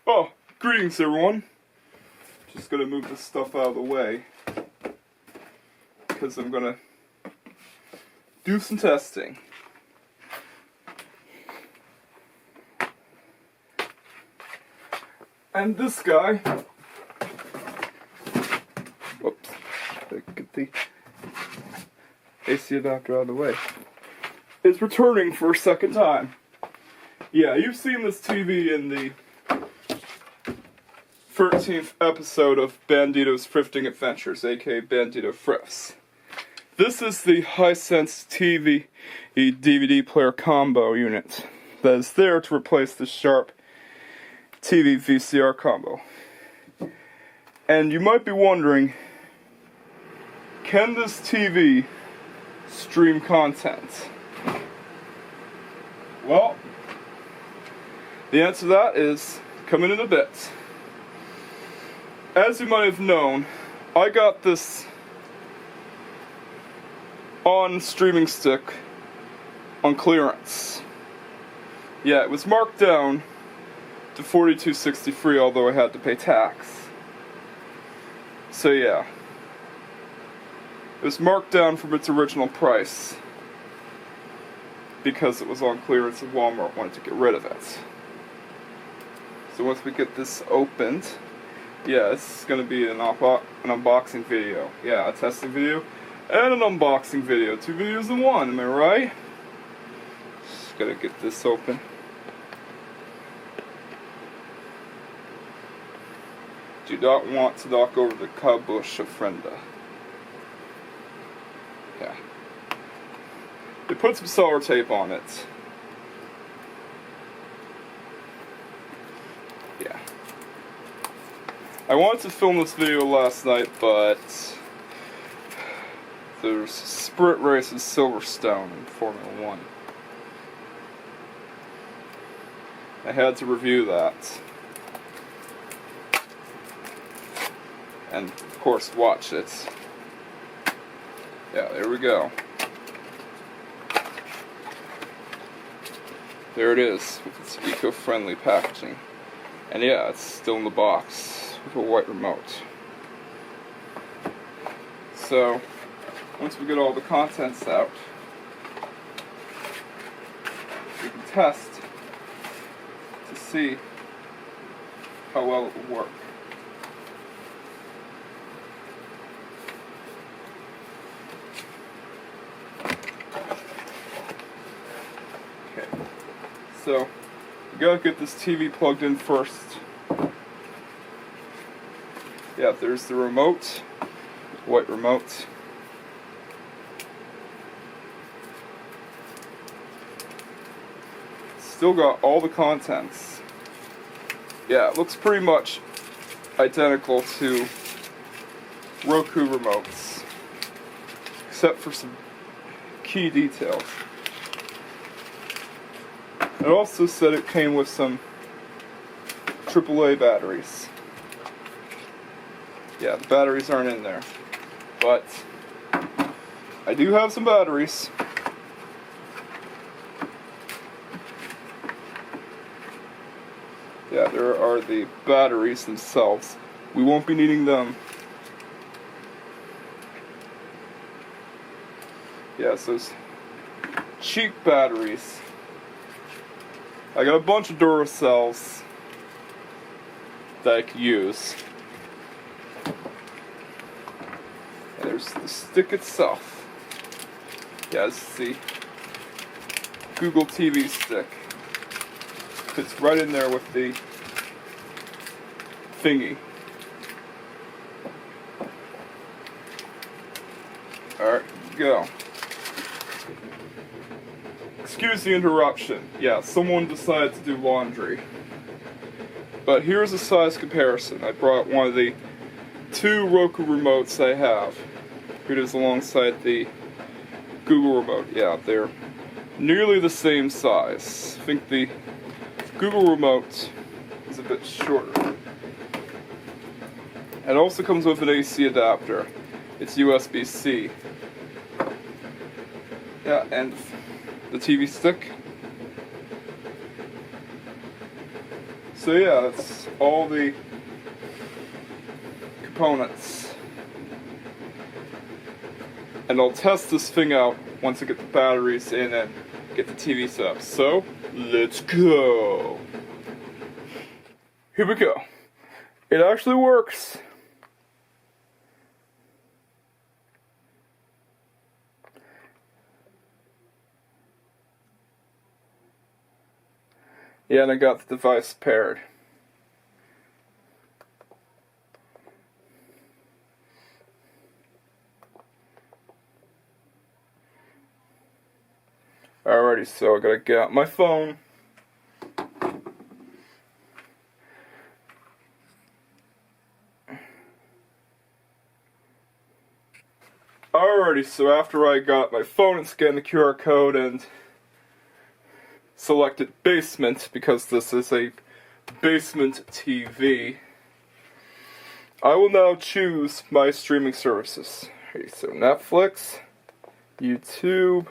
Oh, greetings everyone. Just gonna move this stuff out of the way because I'm gonna do some testing. And this guy, whoops, get the AC adapter out of the way, is returning for a second time. Yeah, you've seen this TV in the 13th episode of Bandito's Thrifting Adventures, aka Bandito Thrifts. This is the Hisense TV DVD player combo unit that is there to replace the Sharp TV VCR combo. And you might be wondering, can this TV stream content? Well, the answer to that is coming in a bit. As you might have known, I got this on streaming stick on clearance. Yeah, it was marked down to $42.63, although I had to pay tax. So yeah, it was marked down from its original price because it was on clearance and Walmart wanted to get rid of it. So once we get this opened, yeah, this is going to be an unboxing video. Yeah, a testing video and an unboxing video. 2 videos in one, am I right? Just gotta get this open. Do not want to knock over the kabush of Frenda. Yeah. They put some solar tape on it. Yeah. I wanted to film this video last night, but there's a sprint race in Silverstone in Formula 1. I had to review that. And, of course, watch it. Yeah, there we go. There it is, with its eco-friendly packaging. And yeah, it's still in the box with a white remote. So, once we get all the contents out, we can test to see how well it will work. Okay, so we gotta get this TV plugged in first. Yeah, there's the remote, white remote. Still got all the contents. Yeah, it looks pretty much identical to Roku remotes, except for some key details. It also said it came with some AAA batteries. Yeah, the batteries aren't in there, but I do have some batteries. Yeah, there are the batteries themselves. We won't be needing them. Yeah, so it's cheap batteries. I got a bunch of Duracells that I could use. And there's the stick itself. Yeah, this is the Google TV stick. Fits right in there with the thingy. Alright, go. Excuse the interruption. Yeah, someone decided to do laundry. But here's a size comparison. I brought one of the 2 Roku remotes I have. Here it is alongside the Google remote. Yeah, they're nearly the same size. I think the Google remote is a bit shorter. It also comes with an AC adapter. It's USB-C. Yeah, and the TV stick. So yeah, that's all the components. And I'll test this thing out once I get the batteries in and get the TV set up. So, let's go! Here we go. It actually works. Yeah, and I got the device paired. Alrighty, so I gotta get out my phone. Alrighty, so after I got my phone and scanned the QR code and selected basement, because this is a basement TV, I will now choose my streaming services. Okay, so Netflix, YouTube,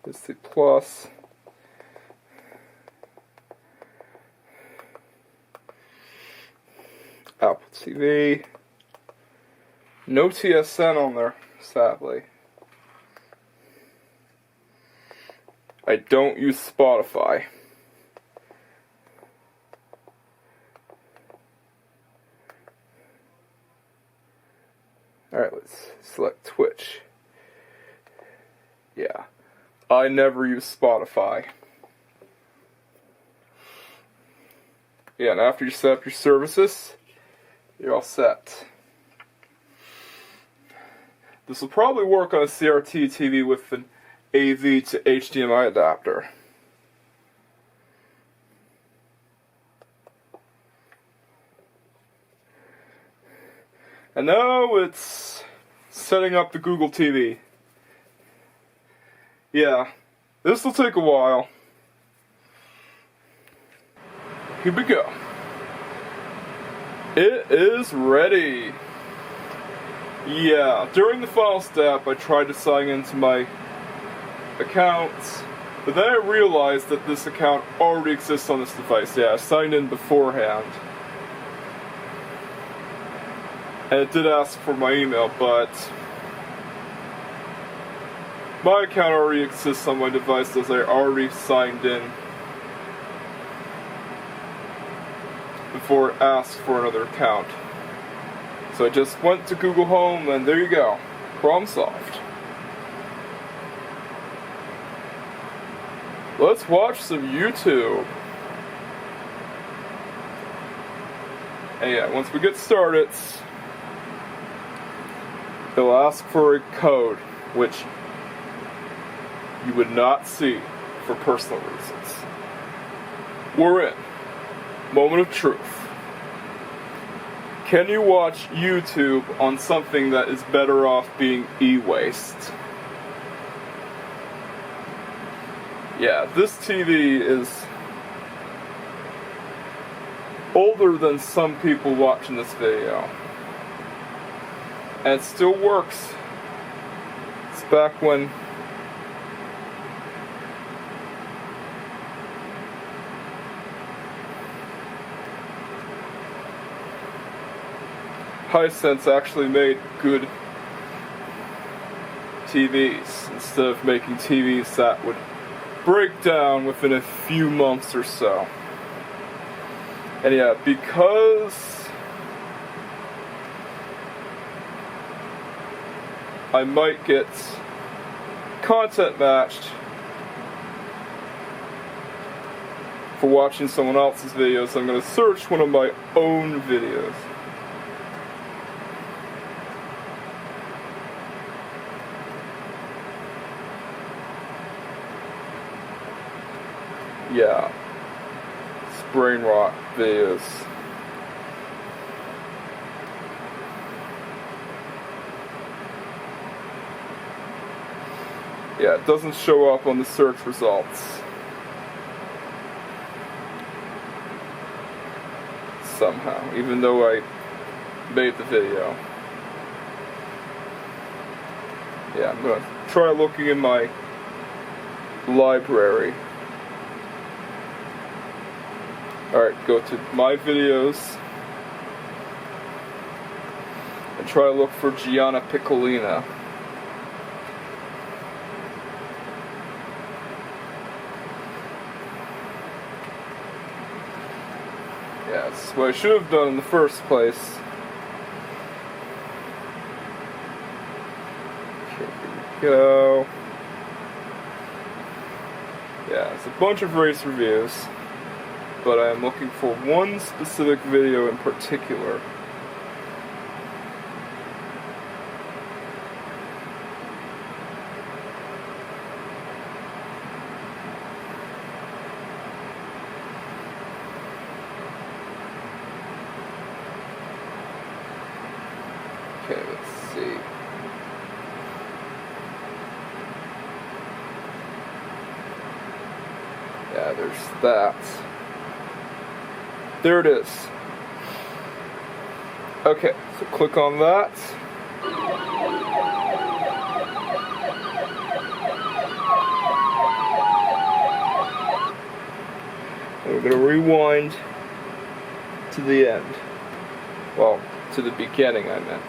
Disney Plus, Apple TV, no TSN on there, sadly. I don't use Spotify. Alright, let's select Twitch. Yeah, I never use Spotify. Yeah, and after you set up your services, you're all set. This will probably work on a CRT TV with an AV to HDMI adapter. And now it's setting up the Google TV. Yeah, this will take a while. Here we go. It is ready. Yeah, during the final step I tried to sign into my account, but then I realized that this account already exists on this device. Yeah, I signed in beforehand. And it did ask for my email, but my account already exists on my device as I already signed in before it asked for another account. So I just went to Google Home and there you go. Problem solved. Let's watch some YouTube. And yeah, once we get started, it'll ask for a code, which you would not see for personal reasons. We're in. Moment of truth. Can you watch YouTube on something that is better off being e-waste? Yeah, this TV is older than some people watching this video. And it still works. It's back when Hisense actually made good TVs instead of making TVs that would break down within a few months or so. And yeah, because I might get content matched for watching someone else's videos, I'm going to search one of my own videos. Yeah, it's brain rot videos. Yeah, it doesn't show up on the search results. Somehow, even though I made the video. Yeah, I'm gonna try looking in my library. Alright, go to my videos and try to look for Gianna Piccolina. Yeah, that's what I should have done in the first place. Okay, here we go. Yeah, it's a bunch of race reviews, but I'm looking for one specific video in particular. Okay, let's see. Yeah, there's that. There it is. Okay, so click on that. And we're going to rewind to the end. Well, to the beginning, I meant.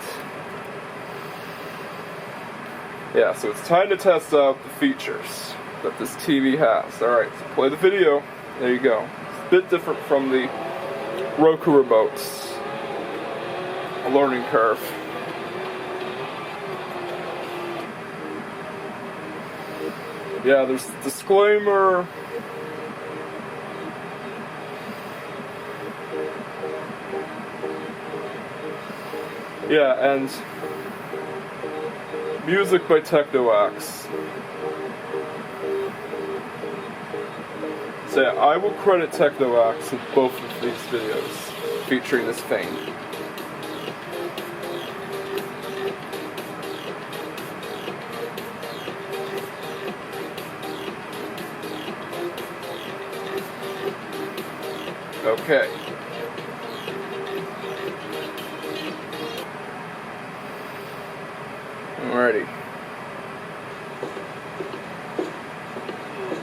Yeah, so it's time to test out the features that this TV has. Alright, so play the video. There you go. It's a bit different from the Roku remotes. A learning curve. Yeah, there's a disclaimer. Yeah, and music by Technoax. So yeah, I will credit Technoax in both of these videos featuring this thing. Okay. Alrighty.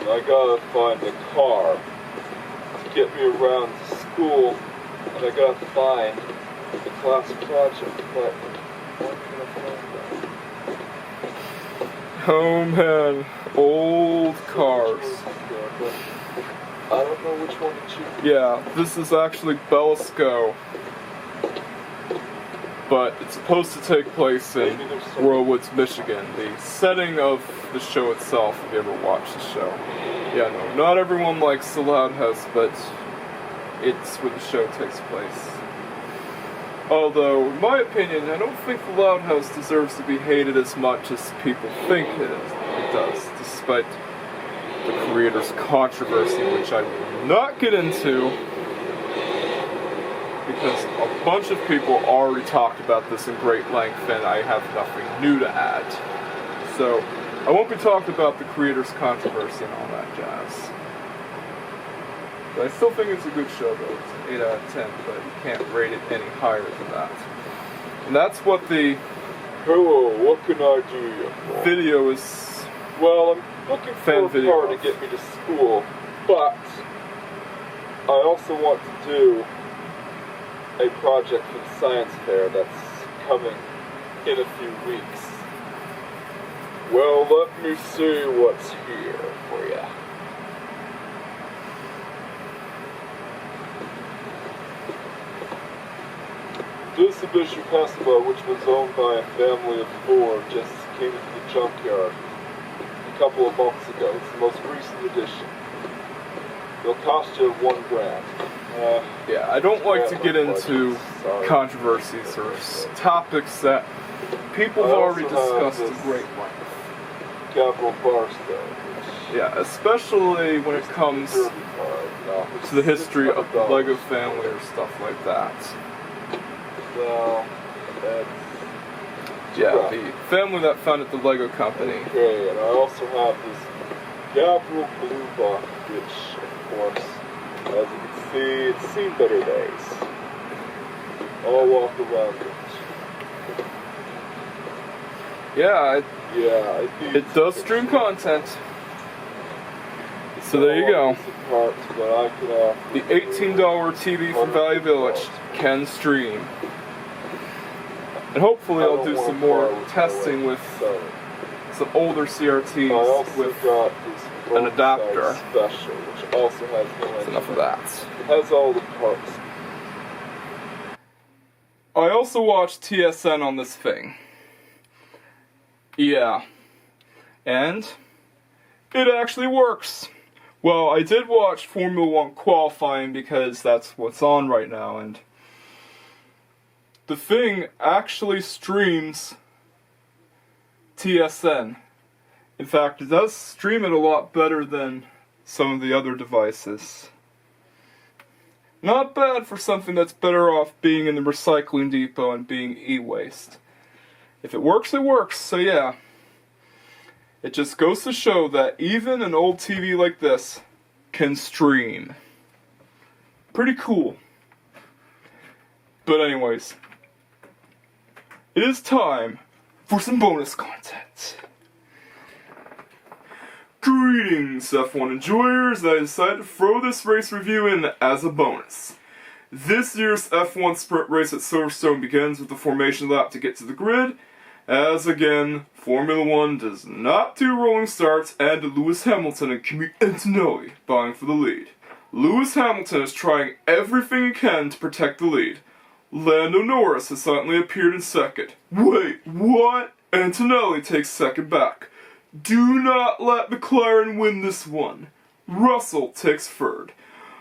I gotta find a car to get me around to school, and I gotta find the class project, but where can I find that? Oh man, old cars. I don't know which one to choose. Yeah, this is actually Belasco, but it's supposed to take place in Royal Woods, Michigan. The setting of the show itself, if you ever watched the show. Yeah, no, not everyone likes the Loud House, but it's where the show takes place. Although, in my opinion, I don't think the Loud House deserves to be hated as much as people think it does, despite the creator's controversy, which I will not get into, because a bunch of people already talked about this in great length and I have nothing new to add. So, I won't be talking about the creator's controversy and all that jazz. But I still think it's a good show though. It's an 8 out of 10, but you can't rate it any higher than that. And that's what the Hello, what can I do you for? Video is. Well, I'm looking for a car to get me to school, but I also want to do a project for the science fair that's coming in a few weeks. Well, let me see what's here for ya. This Mitsubishi Passable, which was owned by a family of 4, just came into the junkyard a couple of months ago. It's the most recent edition. It'll cost you $1,000. Yeah, I don't like to get into controversies or topics that people have already discussed in great length. Capital Barstow. Yeah, especially when it comes to the history of the Lego family or stuff like that. So, that's... Yeah, the family that founded the Lego company. Okay, and I also have this Gabriel Blue Box, which, of course, as you can see, it's seen better days. I'll walk around it. Yeah, Yeah, it does stream content. So there you go. The $18 TV from Value Village can stream. And hopefully I'll do some more testing with some older CRTs with an adapter. Special, which also has That's enough of that. It has all the parts. I also watched TSN on this thing. Yeah. And it actually works. Well, I did watch Formula 1 qualifying because that's what's on right now, and the thing actually streams TSN. In fact, it does stream it a lot better than some of the other devices. Not bad for something that's better off being in the recycling depot and being e-waste. If it works, it works, so yeah. It just goes to show that even an old TV like this can stream. Pretty cool. But anyways, it is time for some bonus content. Greetings, F1 enjoyers. I decided to throw this race review in as a bonus. This year's F1 sprint race at Silverstone begins with the formation lap to get to the grid, as again, Formula 1 does not do rolling starts, and Lewis Hamilton and Kimi Antonelli vying for the lead. Lewis Hamilton is trying everything he can to protect the lead. Lando Norris has suddenly appeared in second. Wait, what? Antonelli takes second back. Do not let McLaren win this one. Russell takes third.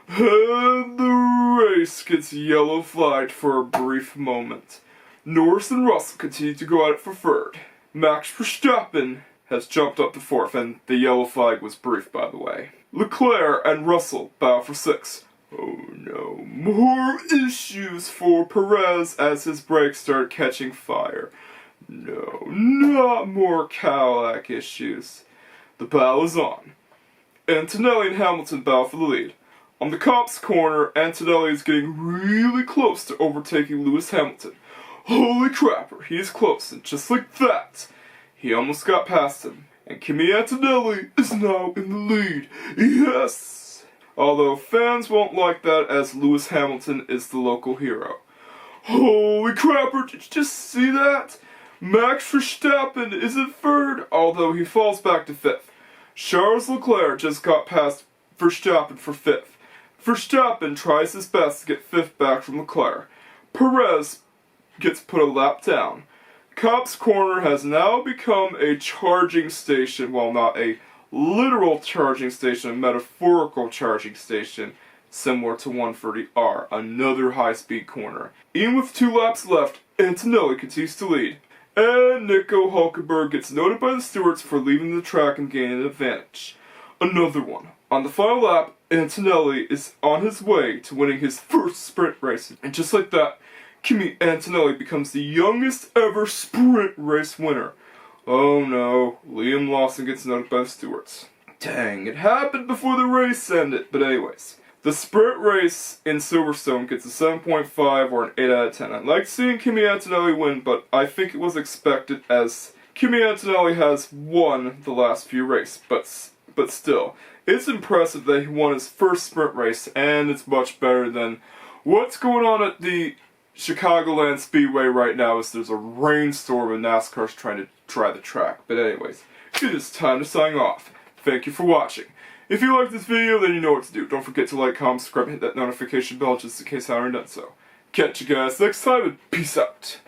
And the race gets yellow flagged for a brief moment. Norris and Russell continue to go at it for third. Max Verstappen has jumped up to fourth, and the yellow flag was brief, by the way. Leclerc and Russell battle for sixth. Oh no, more issues for Perez as his brakes start catching fire. No, not more Cadillac issues. The battle is on. Antonelli and Hamilton battle for the lead. On the Copse corner, Antonelli is getting really close to overtaking Lewis Hamilton. Holy crapper, he's close, and just like that, he almost got past him. And Kimi Antonelli is now in the lead. Yes! Although fans won't like that as Lewis Hamilton is the local hero. Holy crapper, did you just see that? Max Verstappen is in third, although he falls back to fifth. Charles Leclerc just got past Verstappen for fifth. Verstappen tries his best to get fifth back from Leclerc. Perez gets put a lap down. Copse Corner has now become a charging station, well, not a literal charging station, a metaphorical charging station, similar to 130R, another high-speed corner. Even with 2 laps left, Antonelli continues to lead. And Nico Hulkenberg gets noted by the stewards for leaving the track and gaining an advantage. Another one. On the final lap, Antonelli is on his way to winning his first sprint race. And just like that, Kimi Antonelli becomes the youngest ever sprint race winner. Oh no, Liam Lawson gets noted by the stewards. Dang, it happened before the race ended. But anyways, the sprint race in Silverstone gets a 7.5 or an 8 out of 10. I like seeing Kimi Antonelli win, but I think it was expected as Kimi Antonelli has won the last few races. But still, it's impressive that he won his first sprint race, and it's much better than what's going on at the Chicagoland Speedway right now as there's a rainstorm and NASCAR's trying to try the track. But anyways, it is time to sign off. Thank you for watching. If you liked this video, then you know what to do. Don't forget to like, comment, subscribe, and hit that notification bell just in case I haven't done so. Catch you guys next time, and peace out.